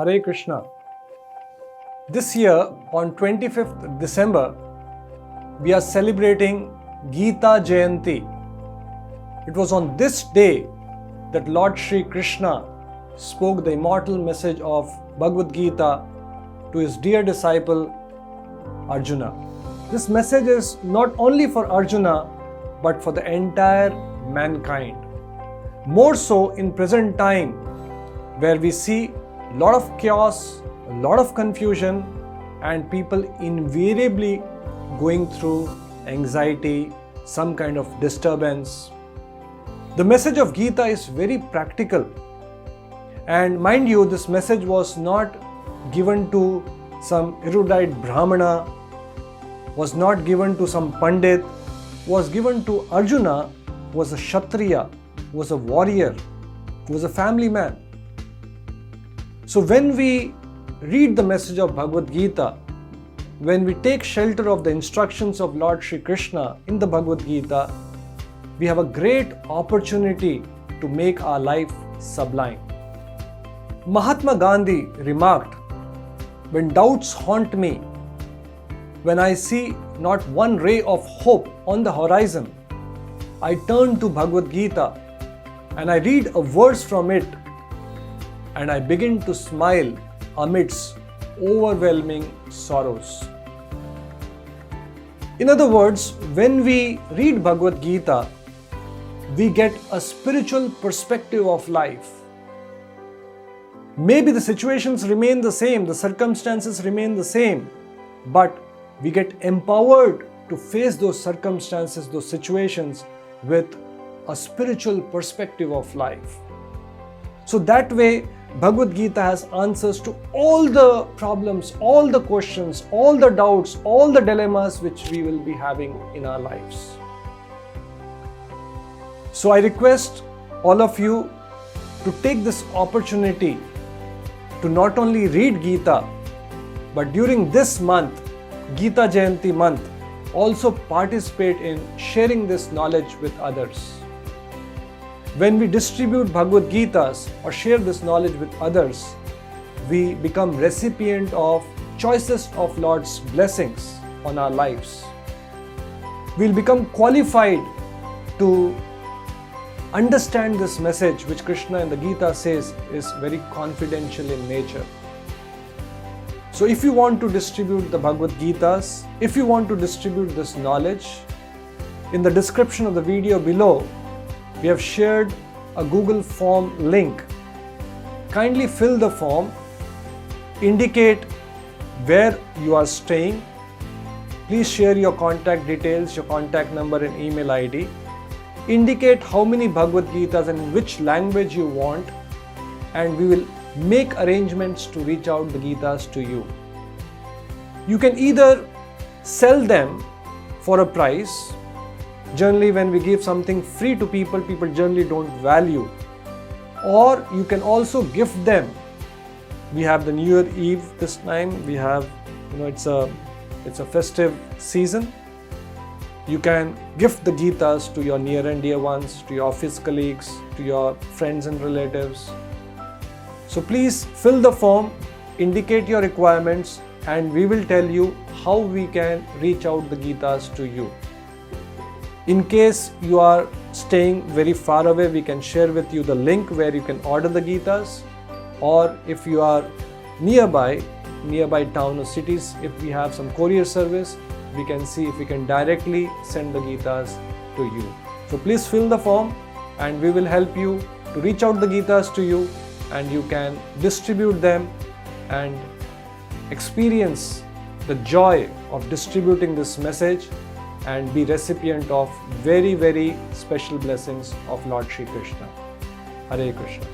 Hare Krishna. This year, on 25th December, we are celebrating Gita Jayanti. It was on this day that Lord Shri Krishna spoke the immortal message of Bhagavad Gita to his dear disciple Arjuna. This message is not only for Arjuna but for the entire mankind. More so in present time, where we see a lot of chaos, a lot of confusion, and people invariably going through anxiety, some kind of disturbance. The message of Gita is very practical. And mind you, this message was not given to some erudite Brahmana, was not given to some Pandit, was given to Arjuna, who was a Kshatriya, who was a warrior, who was a family man. So when we read the message of Bhagavad Gita, when we take shelter of the instructions of Lord Shri Krishna in the Bhagavad Gita, we have a great opportunity to make our life sublime. Mahatma Gandhi remarked, "When doubts haunt me, when I see not one ray of hope on the horizon, I turn to Bhagavad Gita and I read a verse from it and I begin to smile amidst overwhelming sorrows." In other words, when we read Bhagavad Gita, we get a spiritual perspective of life. Maybe the situations remain the same, the circumstances remain the same, but we get empowered to face those circumstances, those situations with a spiritual perspective of life. So that way, Bhagavad Gita has answers to all the problems, all the questions, all the doubts, all the dilemmas which we will be having in our lives. So I request all of you to take this opportunity to not only read Gita, but during this month, Gita Jayanti month, also participate in sharing this knowledge with others. When we distribute Bhagavad Gitas or share this knowledge with others, we become recipient of choicest of Lord's blessings on our lives. We'll become qualified to understand this message which Krishna in the Gita says is very confidential in nature. So if you want to distribute the Bhagavad Gitas, if you want to distribute this knowledge, in the description of the video below, we have shared a Google form link. Kindly fill the form, indicate where you are staying. Please share your contact details, your contact number and email ID. Indicate how many Bhagavad Gitas and in which language you want, and we will make arrangements to reach out the Gitas to you. You can either sell them for a price. Generally, when we give something free to people, people generally don't value. Or you can also gift them. We have the New Year Eve this time. We have, it's a festive season. You can gift the Gitas to your near and dear ones, to your office colleagues, to your friends and relatives. So please fill the form, indicate your requirements, and we will tell you how we can reach out the Gitas to you. In case you are staying very far away, we can share with you the link where you can order the Gitas. Or if you are nearby town or cities, if we have some courier service, we can see if we can directly send the Gitas to you. So please fill the form and we will help you to reach out the Gitas to you, and you can distribute them and experience the joy of distributing this message and be recipient of very, very special blessings of Lord Shri Krishna. Hare Krishna.